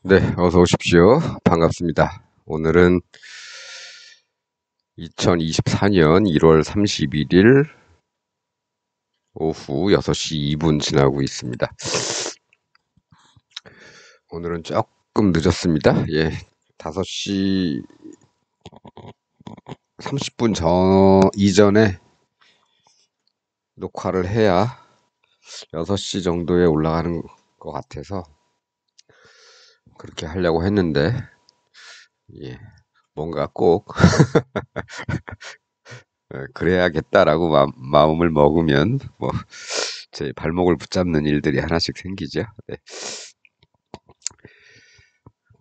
네, 어서 오십시오. 반갑습니다. 오늘은 2024년 1월 31일 오후 6시 2분 지나고 있습니다. 오늘은 조금 늦었습니다. 예, 5시 30분 이전에 녹화를 해야 6시 정도에 올라가는 것 같아서 그렇게 하려고 했는데, 예, 뭔가 꼭 그래야겠다라고 마음을 먹으면 제 발목을 붙잡는 일들이 하나씩 생기죠. 네,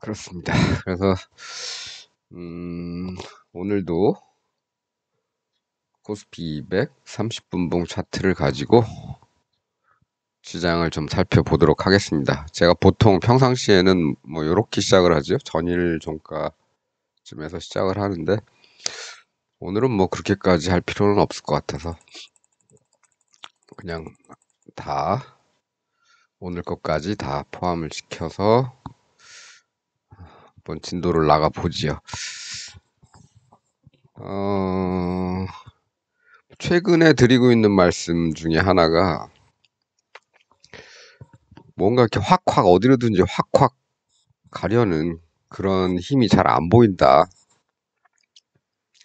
그렇습니다. 그래서 오늘도 코스피 200 30분봉 차트를 가지고 시장을 좀 살펴보도록 하겠습니다. 제가 보통 평상시에는 이렇게 시작을 하죠. 전일 종가쯤에서 시작을 하는데 오늘은 그렇게까지 할 필요는 없을 것 같아서 그냥 다 오늘 것까지 다 포함을 시켜서 한번 진도를 나가 보지요. 최근에 드리고 있는 말씀 중에 하나가 뭔가 이렇게 확확 어디로든지 확확 가려는 그런 힘이 잘 안 보인다.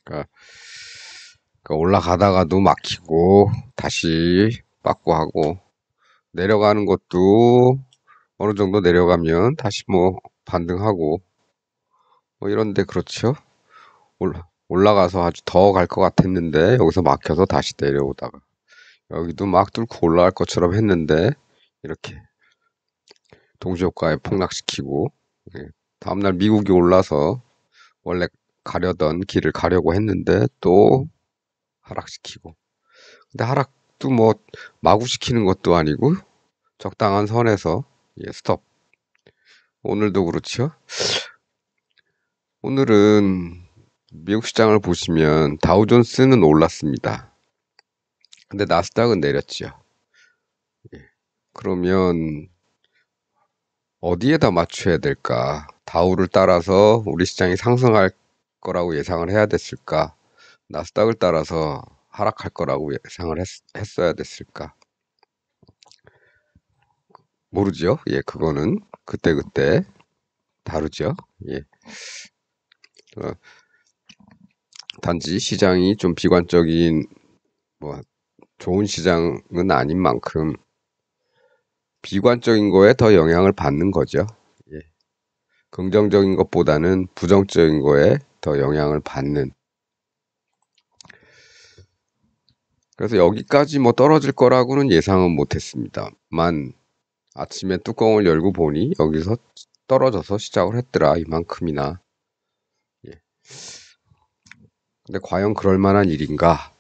그러니까 올라가다가도 막히고 다시 빠꾸 하고 내려가는 것도 어느 정도 내려가면 다시 반등하고 이런데 그렇죠. 올라가서 아주 더 갈 것 같았는데 여기서 막혀서 다시 내려오다가 여기도 막 뚫고 올라갈 것처럼 했는데 이렇게 동시효과에 폭락시키고 다음날 미국이 올라서 원래 가려던 길을 가려고 했는데 또 하락시키고 근데 하락도 마구 시키는 것도 아니고 적당한 선에서 스톱. 오늘도 그렇죠. 오늘은 미국 시장을 보시면 다우존스는 올랐습니다. 근데 나스닥은 내렸죠. 그러면 어디에다 맞춰야 될까? 다우를 따라서 우리 시장이 상승할 거라고 예상을 해야 됐을까? 나스닥을 따라서 하락할 거라고 예상을 했어야 됐을까? 모르죠. 예, 그거는 그때그때 다르죠. 예. 단지 시장이 좀 비관적인 좋은 시장은 아닌 만큼 비관적인 거에 더 영향을 받는 거죠. 예. 긍정적인 것보다는 부정적인 거에 더 영향을 받는. 그래서 여기까지 떨어질 거라고는 예상은 못했습니다만 아침에 뚜껑을 열고 보니 여기서 떨어져서 시작을 했더라 이만큼이나. 예. 근데 과연 그럴 만한 일인가?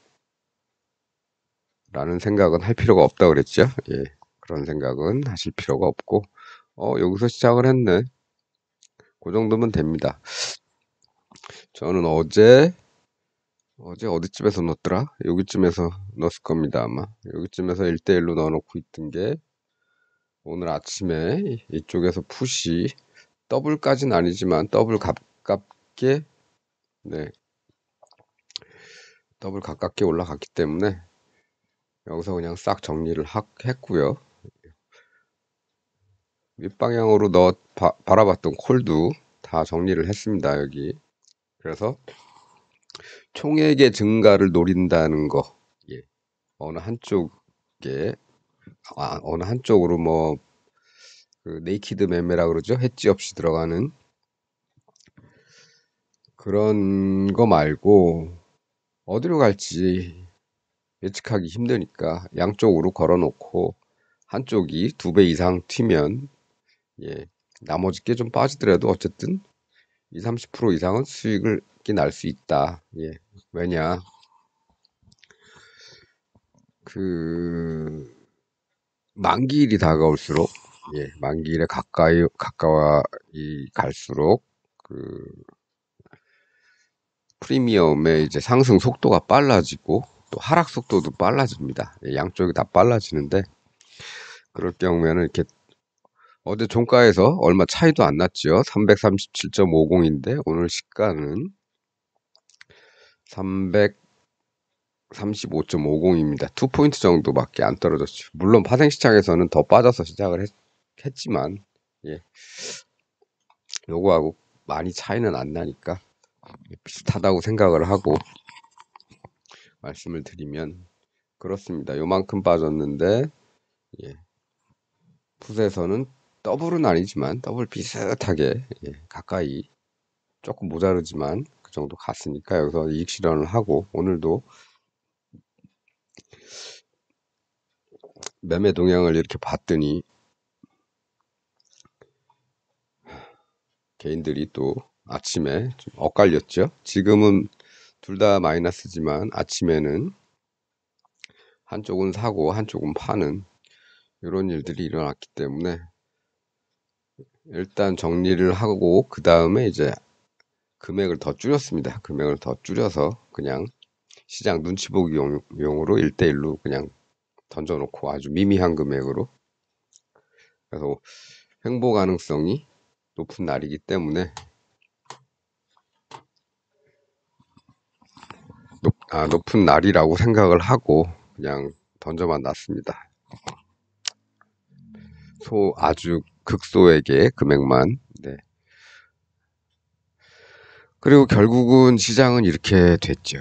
라는 생각은 할 필요가 없다 그랬죠. 예. 그런 생각은 하실 필요가 없고 여기서 시작을 했네. 그 정도면 됩니다. 저는 어제 어디쯤에서 넣었더라? 여기쯤에서 넣었을 겁니다, 아마. 여기쯤에서 1대1로 넣어놓고 있던 게 오늘 아침에 이쪽에서 푸시 더블까지는 아니지만 더블 가깝게 네, 더블 가깝게 올라갔기 때문에 여기서 그냥 싹 정리를 했고요. 윗방향으로 바라봤던 콜도 다 정리를 했습니다, 여기. 그래서 총액의 증가를 노린다는 거, 예. 어느 한쪽으로 그 네이키드 매매라 그러죠. 해지 없이 들어가는 그런 거 말고 어디로 갈지 예측하기 힘드니까 양쪽으로 걸어놓고 한쪽이 2배 이상 튀면 나머지 게 좀 빠지더라도 어쨌든 20, 30% 이상은 수익을 날 수 있다. 왜냐 그 만기일이 다가올수록 만기일에 가까이 갈수록 그 프리미엄의 이제 상승 속도가 빨라지고 또 하락 속도도 빨라집니다. 양쪽이 다 빨라지는데 그럴 경우에는 이렇게 어제 종가에서 얼마 차이도 안 났죠. 337.50인데 오늘 시가는 335.50입니다. 2포인트 정도밖에 안 떨어졌죠. 물론 파생시장에서는 더 빠져서 시작을 했지만 예, 요거하고 많이 차이는 안 나니까 비슷하다고 생각을 하고 말씀을 드리면 그렇습니다. 요만큼 빠졌는데 예, 풋에서는 더블은 아니지만 더블 비슷하게 가까이 조금 모자르지만 그 정도 갔으니까 여기서 이익 실현을 하고 오늘도 매매 동향을 이렇게 봤더니 개인들이 또 아침에 좀 엇갈렸죠. 지금은 둘 다 마이너스지만 아침에는 한쪽은 사고 한쪽은 파는 이런 일들이 일어났기 때문에 일단 정리를 하고 그 다음에 이제 금액을 더 줄였습니다. 금액을 더 줄여서 그냥 시장 눈치 보기 용으로 1대1로 그냥 던져놓고 아주 미미한 금액으로 그래서 횡보 가능성이 높은 날이기 때문에 높은 날이라고 생각을 하고 그냥 던져만 놨습니다. 아주 극소액의 금액만. 네. 그리고 결국은 시장은 이렇게 됐죠.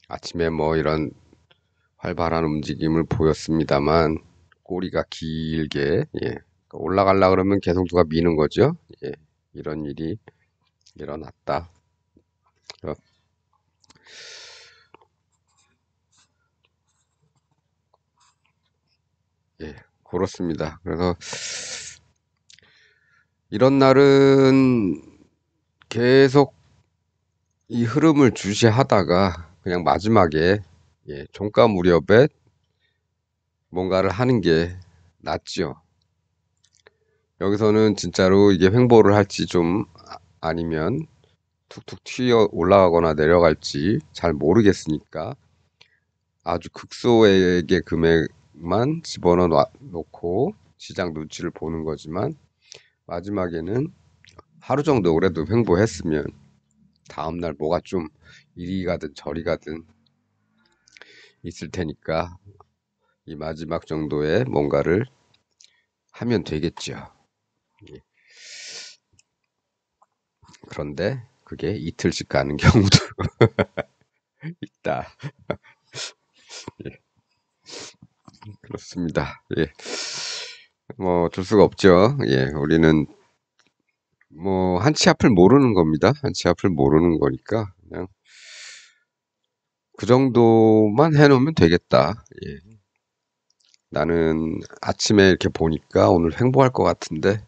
아침에 뭐 이런 활발한 움직임을 보였습니다.만 꼬리가 길게 올라가려 그러면 계속 누가 미는 거죠. 예, 이런 일이 일어났다. 어, 예, 그렇습니다. 그래서 이런 날은 계속 이 흐름을 주시하다가 그냥 마지막에 종가 무렵에 뭔가를 하는 게 낫죠. 여기서는 진짜로 이게 횡보를 할지 좀 아니면 툭툭 튀어 올라가거나 내려갈지 잘 모르겠으니까 아주 극소액의 금액만 집어넣어 놓고 시장 눈치를 보는 거지만 마지막에는 하루 정도 그래도 횡보했으면 다음날 뭐가 좀 이리 가든 저리 가든 있을 테니까 이 마지막 정도의 뭔가를 하면 되겠죠. 예. 그런데 그게 이틀씩 가는 경우도 있다. 예, 그렇습니다. 예. 뭐 어쩔 수가 없죠. 예, 우리는 뭐 한치 앞을 모르는 겁니다. 한치 앞을 모르는 거니까 그냥 그 정도만 해놓으면 되겠다. 예. 나는 아침에 이렇게 보니까 오늘 횡보할 것 같은데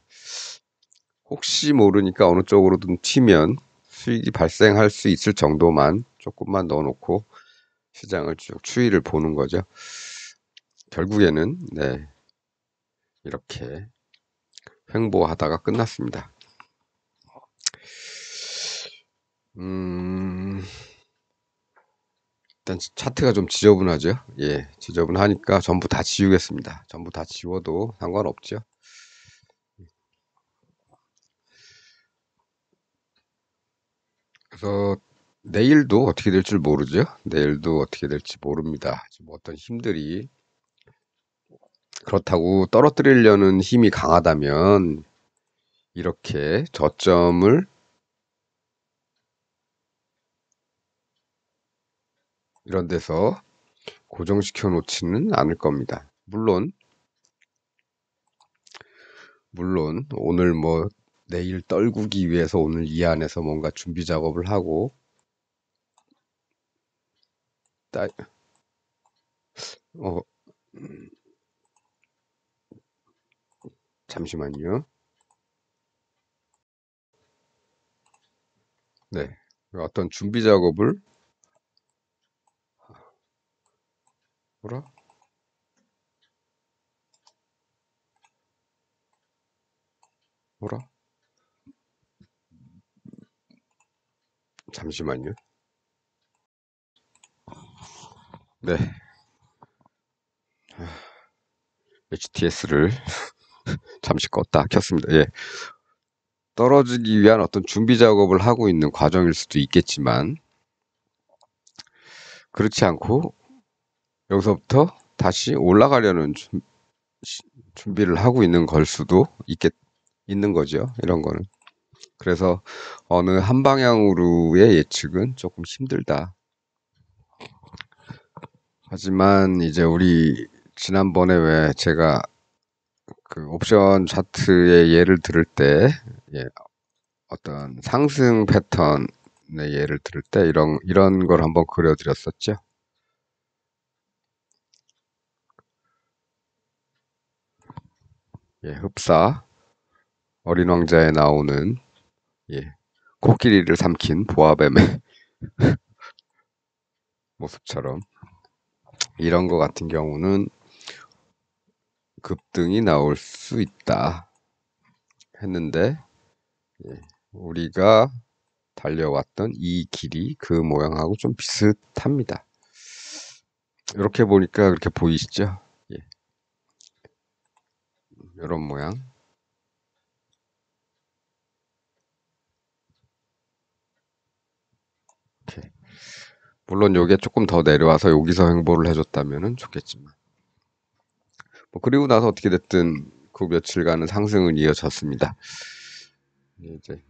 혹시 모르니까 어느 쪽으로든 튀면 수익이 발생할 수 있을 정도만 조금만 넣어놓고 시장을 쭉 추이를 보는 거죠. 결국에는 이렇게 횡보하다가 끝났습니다. 일단 차트가 좀 지저분하죠. 예, 지저분하니까 전부 다 지우겠습니다. 전부 다 지워도 상관없죠. 그래서 내일도 어떻게 될 줄 모르죠. 내일도 어떻게 될지 모릅니다. 지금 어떤 힘들이 그렇다고 떨어뜨리려는 힘이 강하다면 이렇게 저점을 이런 데서 고정시켜 놓지는 않을 겁니다. 물론 오늘 뭐 내일 떨구기 위해서 오늘 이 안에서 뭔가 준비 작업을 하고 따, 어, 잠시만요. 네. 어떤 준비 작업을 뭐라? 뭐라? 잠시만요. 네. HTS를 잠시 껐다 켰습니다. 예. 떨어지기 위한 어떤 준비 작업을 하고 있는 과정일 수도 있겠지만, 그렇지 않고 여기서부터 다시 올라가려는 준비를 하고 있는 걸 수도 있는 거죠. 이런 거는. 그래서 어느 한 방향으로의 예측은 조금 힘들다. 하지만 이제 우리 지난번에 왜 제가 그 옵션 차트의 예를 들을 때, 예, 어떤 상승 패턴의 예를 들을 때 이런 걸 한번 그려드렸었죠. 예, 흡사 어린 왕자에 나오는, 예, 코끼리를 삼킨 보아뱀의 모습처럼 이런 거 같은 경우는 급등이 나올 수 있다 했는데, 예, 우리가 달려왔던 이 길이 그 모양하고 좀 비슷합니다. 이렇게 보니까 그렇게 보이시죠? 예, 이런 모양. 이렇게. 물론 요게 조금 더 내려와서 여기서 횡보를 해줬다면 좋겠지만, 뭐 그리고 나서 어떻게 됐든 그 며칠간은 상승은 이어졌습니다. 이제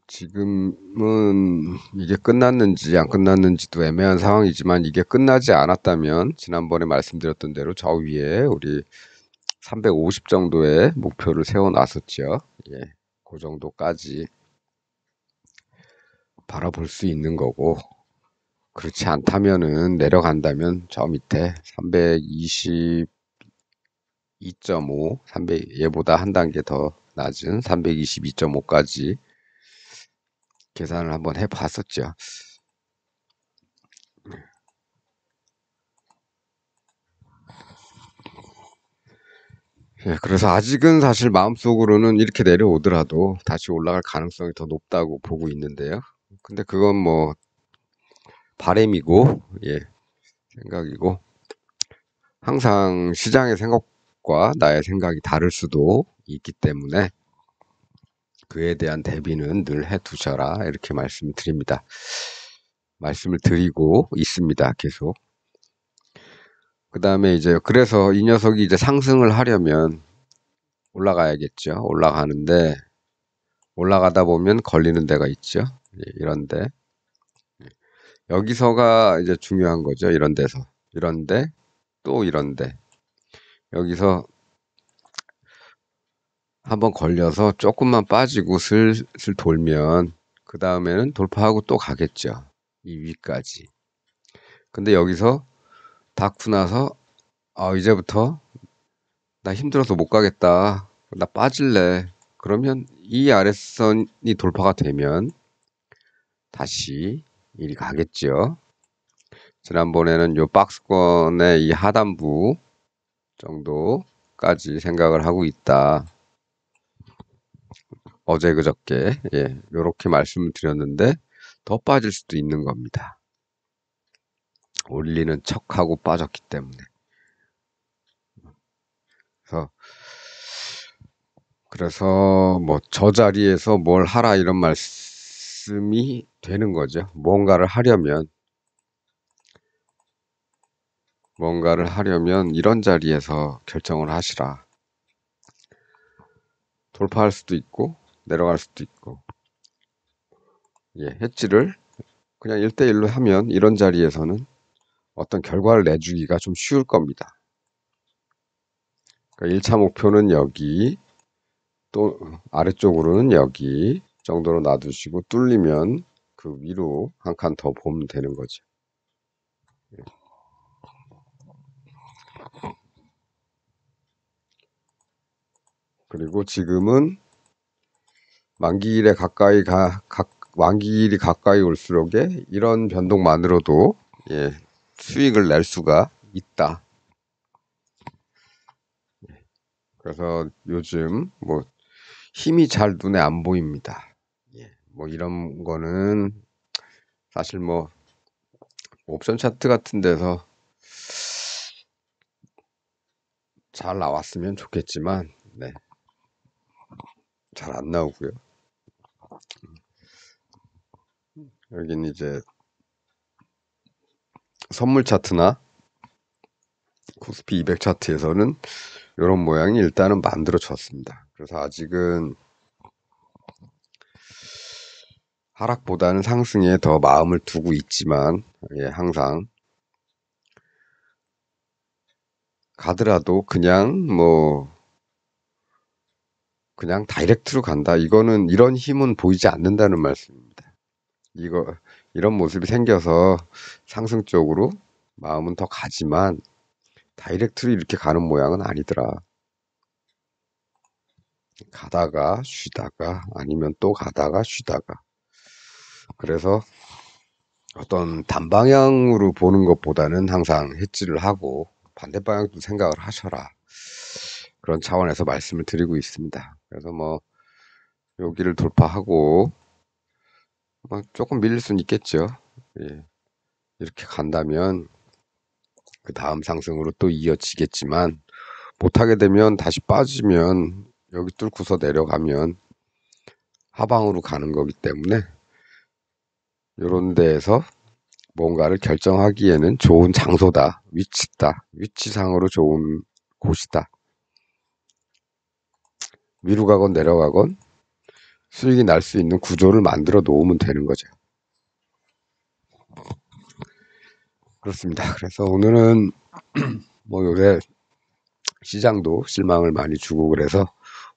지금은 이게 끝났는지 안 끝났는지도 애매한 상황이지만, 이게 끝나지 않았다면 지난번에 말씀드렸던 대로 저 위에 우리 350 정도의 목표를 세워놨었죠. 예, 그 정도까지 바라볼 수 있는 거고, 그렇지 않다면은 내려간다면 저 밑에 322.5, 300, 얘보다 한 단계 더 낮은 322.5까지 계산을 한번 해봤었죠. 예, 그래서 아직은 사실 마음속으로는 이렇게 내려오더라도 다시 올라갈 가능성이 더 높다고 보고 있는데요. 근데 그건 뭐 바램이고, 예, 생각이고, 항상 시장의 생각과 나의 생각이 다를 수도 있기 때문에 그에 대한 대비는 늘 해두셔라, 이렇게 말씀을 드립니다. 말씀을 드리고 있습니다. 계속. 그 다음에 이제 그래서 이 녀석이 이제 상승을 하려면 올라가야겠죠. 올라가는데 올라가다 보면 걸리는 데가 있죠. 예, 이런데 여기서가 이제 중요한 거죠. 이런 데서, 이런데 또 이런데 여기서 한번 걸려서 조금만 빠지고 슬슬 돌면 그 다음에는 돌파하고 또 가겠죠. 이 위까지. 근데 여기서 닿고 나서 이제부터 나 힘들어서 못 가겠다, 나 빠질래, 그러면 이 아랫선이 돌파가 되면 다시 이리 가겠죠. 지난번에는 요 박스권의 이 하단부 정도까지 생각을 하고 있다. 어제 그저께, 예, 요렇게 말씀을 드렸는데 더 빠질 수도 있는 겁니다. 올리는 척하고 빠졌기 때문에. 그래서 뭐 저 자리에서 뭘 하라 이런 말씀이 되는 거죠. 뭔가를 하려면 이런 자리에서 결정을 하시라. 돌파할 수도 있고 내려갈 수도 있고, 예, 해지를 그냥 1대1로 하면 이런 자리에서는 어떤 결과를 내주기가 좀 쉬울 겁니다. 그러니까 1차 목표는 여기, 또 아래쪽으로는 여기 정도로 놔두시고 뚫리면 그 위로 한 칸 더 보면 되는 거죠. 그리고 지금은 만기일이 가까이 올수록에 이런 변동만으로도, 예, 수익을 낼 수가 있다. 그래서 요즘 뭐 힘이 잘 눈에 안 보입니다. 예, 뭐 이런 거는 사실 뭐 옵션 차트 같은 데서 잘 나왔으면 좋겠지만 네, 잘 안 나오고요. 여기는 이제 선물 차트나 코스피 200 차트에서는 이런 모양이 일단은 만들어졌습니다. 그래서 아직은 하락보다는 상승에 더 마음을 두고 있지만 예, 항상 가더라도 그냥 다이렉트로 간다. 이거는 이런 힘은 보이지 않는다는 말씀입니다. 이런 모습이 생겨서 상승 쪽으로 마음은 더 가지만 다이렉트로 이렇게 가는 모양은 아니더라. 가다가 쉬다가 아니면 또 가다가 쉬다가. 그래서 어떤 단방향으로 보는 것보다는 항상 해지를 하고 반대 방향도 생각을 하셔라. 그런 차원에서 말씀을 드리고 있습니다. 그래서 뭐 여기를 돌파하고 뭐 조금 밀릴 수는 있겠죠. 예, 이렇게 간다면 그 다음 상승으로 또 이어지겠지만 못하게 되면 다시 빠지면 여기 뚫고서 내려가면 하방으로 가는 거기 때문에 이런 데에서 뭔가를 결정하기에는 좋은 장소다, 위치상으로 좋은 곳이다. 위로 가건 내려가건 수익이 날 수 있는 구조를 만들어 놓으면 되는 거죠. 그렇습니다. 그래서 오늘은 뭐 요새 시장도 실망을 많이 주고 그래서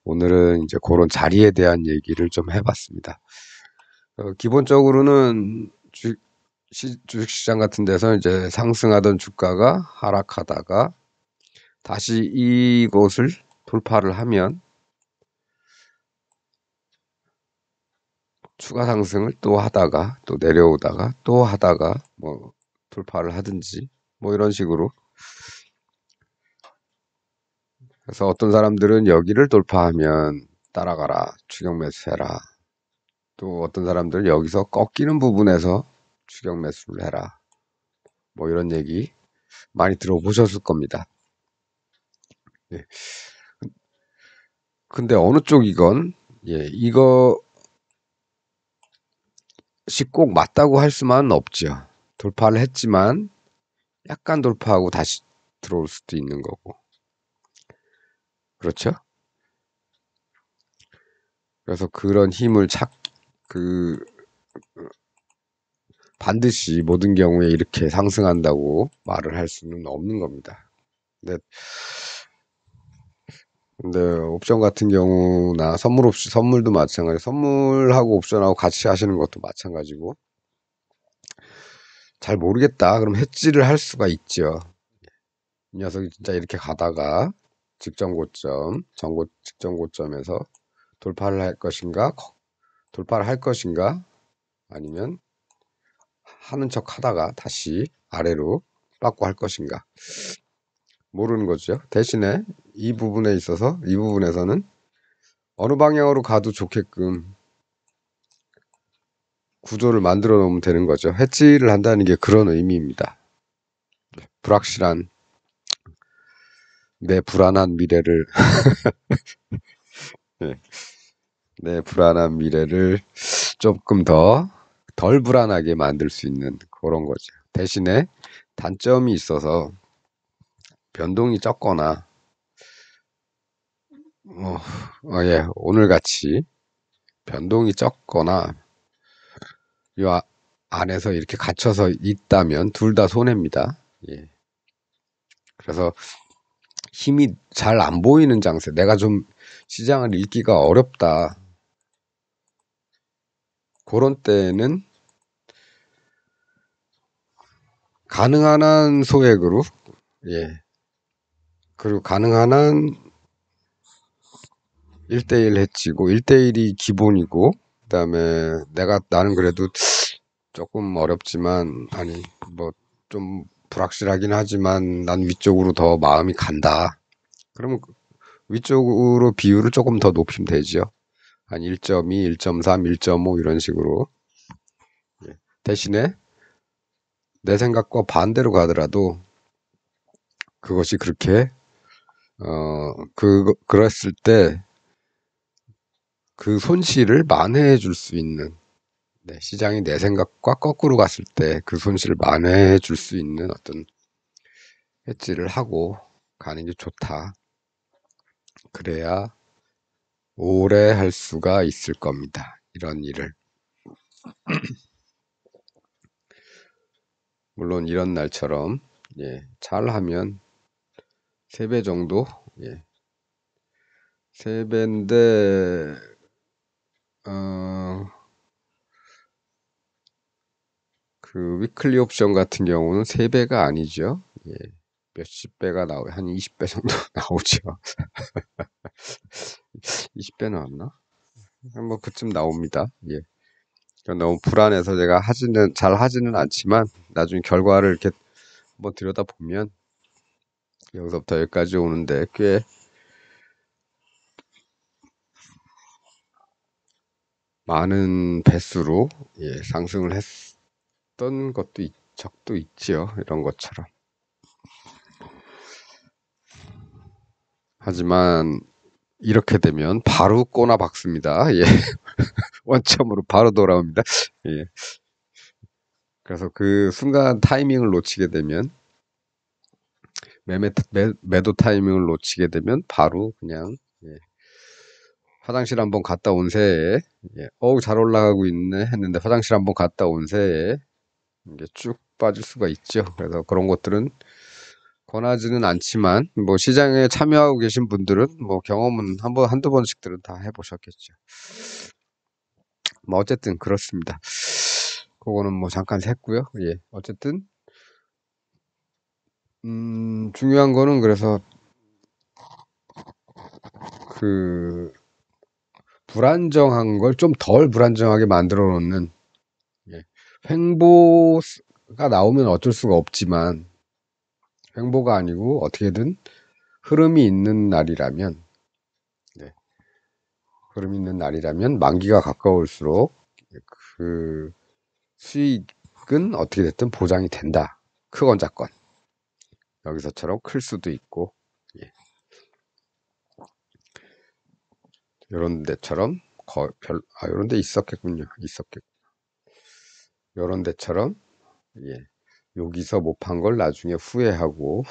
오늘은 이제 그런 자리에 대한 얘기를 좀 해봤습니다. 기본적으로는 주식시장 같은 데서 이제 상승하던 주가가 하락하다가 다시 이곳을 돌파를 하면 추가 상승을 또 하다가 또 내려오다가 또 하다가 뭐 돌파를 하든지 뭐 이런 식으로. 그래서 어떤 사람들은 여기를 돌파하면 따라가라, 추격 매수해라. 또 어떤 사람들은 여기서 꺾이는 부분에서 추격 매수를 해라. 뭐 이런 얘기 많이 들어보셨을 겁니다. 예. 근데 어느 쪽이건 예, 이것이 꼭 맞다고 할 수만은 없죠. 돌파를 했지만 약간 돌파하고 다시 들어올 수도 있는 거고. 그렇죠? 그래서 그런 힘을 그, 반드시 모든 경우에 이렇게 상승한다고 말을 할 수는 없는 겁니다. 근데 옵션 같은 경우나 선물도 마찬가지. 선물하고 옵션하고 같이 하시는 것도 마찬가지고. 잘 모르겠다. 그럼 해지를 할 수가 있죠. 이 녀석이 진짜 이렇게 가다가 직전 고점에서 돌파를 할 것인가, 아니면 하는 척 하다가 다시 아래로 빠꾸 할 것인가. 모르는 거죠. 대신에 이 부분에서는 어느 방향으로 가도 좋게끔 구조를 만들어 놓으면 되는 거죠. 해지를 한다는 게 그런 의미입니다. 불확실한 내 불안한 미래를 네, 내 불안한 미래를 조금 덜 불안하게 만들 수 있는 그런 거죠. 대신에 단점이 있어서 변동이 적거나 예, 오늘 같이 변동이 적거나 이 안에서 이렇게 갇혀서 있다면 둘 다 손해입니다. 예. 그래서 힘이 잘 안 보이는 장세, 내가 좀 시장을 읽기가 어렵다. 그런 때는 가능한 한 소액으로, 예. 그리고 가능한 한 1대1 해치고, 1대1이 기본이고, 그 다음에 나는 그래도 조금 어렵지만, 아니, 뭐, 좀 불확실하긴 하지만, 난 위쪽으로 더 마음이 간다. 그러면 위쪽으로 비율을 조금 더 높이면 되죠. 한 1.2, 1.3, 1.5 이런 식으로. 예. 대신에 내 생각과 반대로 가더라도 그것이 그렇게 그랬을 때 그 손실을 만회해 줄 수 있는, 네, 시장이 내 생각과 거꾸로 갔을 때 그 손실을 만회해 줄 수 있는 어떤 해지를 하고 가는 게 좋다. 그래야 오래 할 수가 있을 겁니다. 이런 일을. 물론 이런 날처럼, 예, 잘하면 3배 정도, 예, 3배인데, 어, 그 위클리 옵션 같은 경우는 3배가 아니죠. 예, 몇십 배가 한 20배 정도 나오죠. 20배 나왔나? 뭐 그쯤 나옵니다. 예. 그러니까 너무 불안해서 제가 잘 하지는 않지만 나중에 결과를 이렇게 한번 들여다보면 여기서부터 여기까지 오는데 꽤 많은 배수로, 예, 상승을 했던 적도 있지요. 이런 것처럼. 하지만 이렇게 되면 바로 꼬나 박습니다. 예. 원점으로 바로 돌아옵니다. 예. 그래서 그 순간 타이밍을 놓치게 되면 매도 타이밍을 놓치게 되면 바로 그냥, 예, 화장실 한번 갔다 온 새에, 예, 어우 잘 올라가고 있네 했는데 화장실 한번 갔다 온 새에 이게 쭉 빠질 수가 있죠. 그래서 그런 것들은 권하지는 않지만 뭐 시장에 참여하고 계신 분들은 뭐 경험은 한두 번씩들은 다 해보셨겠죠. 뭐 어쨌든 그렇습니다. 그거는 뭐 잠깐 샜고요. 예, 어쨌든 중요한 거는 그래서 그 불안정한 걸 좀 덜 불안정하게 만들어 놓는, 예, 횡보가 나오면 어쩔 수가 없지만 횡보가 아니고 어떻게든 흐름이 있는 날이라면, 네, 흐름 있는 날이라면 만기가 가까울수록 그 수익은 어떻게 됐든 보장이 된다. 크건 작건. 여기서처럼 클 수도 있고, 예, 요런 데처럼 요런 데 있었겠군요. 요런 데처럼, 예, 여기서 못 판 걸 나중에 후회하고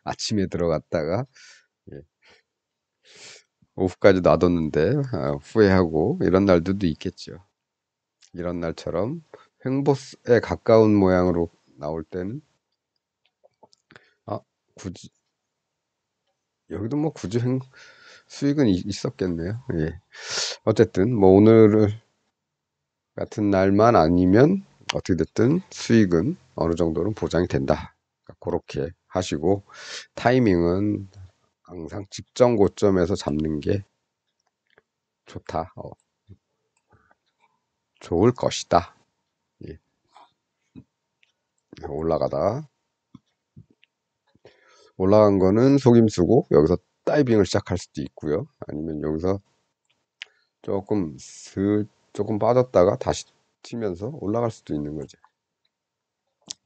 아침에 들어갔다가, 예, 오후까지 놔뒀는데 후회하고 이런 날들도 있겠죠. 이런 날처럼 횡보에 가까운 모양으로 나올 때는 아 굳이 여기도 뭐 굳이 수익은 있었겠네요. 예. 어쨌든 뭐 오늘 같은 날만 아니면 어떻게 됐든 수익은 어느 정도는 보장이 된다. 그렇게 하시고 타이밍은 항상 직전 고점에서 잡는 게 좋다. 좋을 것이다. 예. 올라간 거는 속임수고 여기서 다이빙을 시작할 수도 있고요. 아니면 여기서 조금 조금 빠졌다가 다시 튀면서 올라갈 수도 있는 거죠.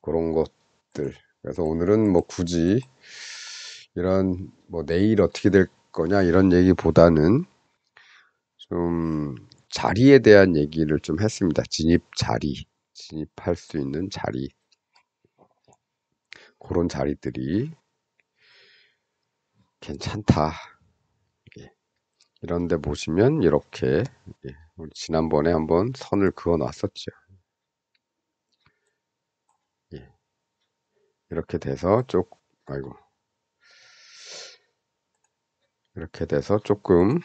그런 것들. 그래서 오늘은 뭐 굳이 이런 뭐 내일 어떻게 될 거냐 이런 얘기보다는 좀 자리에 대한 얘기를 좀 했습니다. 진입할 수 있는 자리, 그런 자리들이 괜찮다. 예. 이런데 보시면 이렇게, 예, 우리 지난번에 한번 선을 그어 놨었죠. 예. 이렇게 돼서 아이고, 이렇게 돼서 조금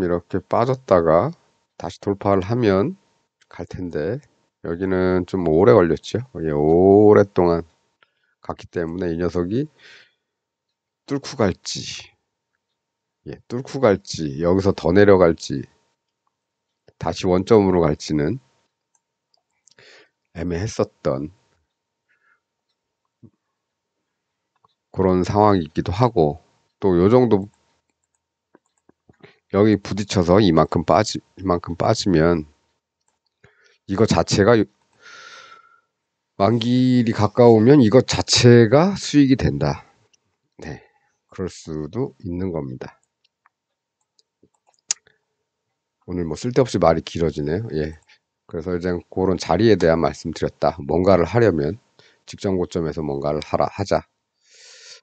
이렇게 빠졌다가 다시 돌파를 하면 갈 텐데 여기는 좀 오래 걸렸죠. 예, 오랫동안 갔기 때문에 이 녀석이 뚫고 갈지, 예, 뚫고 갈지, 여기서 더 내려갈지, 다시 원점으로 갈지는 애매했었던 그런 상황이기도 하고, 또 요 정도 여기 부딪혀서 이만큼 빠지면 이거 자체가 만기일이 가까우면 이것 자체가 수익이 된다. 네, 그럴 수도 있는 겁니다. 오늘 뭐 쓸데없이 말이 길어지네요. 예. 그래서 이제 그런 자리에 대한 말씀드렸다. 뭔가를 하려면 직전 고점에서 뭔가를 하자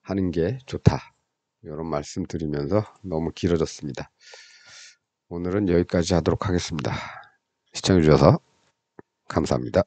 하는 게 좋다. 이런 말씀 드리면서 너무 길어졌습니다. 오늘은 여기까지 하도록 하겠습니다. 시청해 주셔서 감사합니다.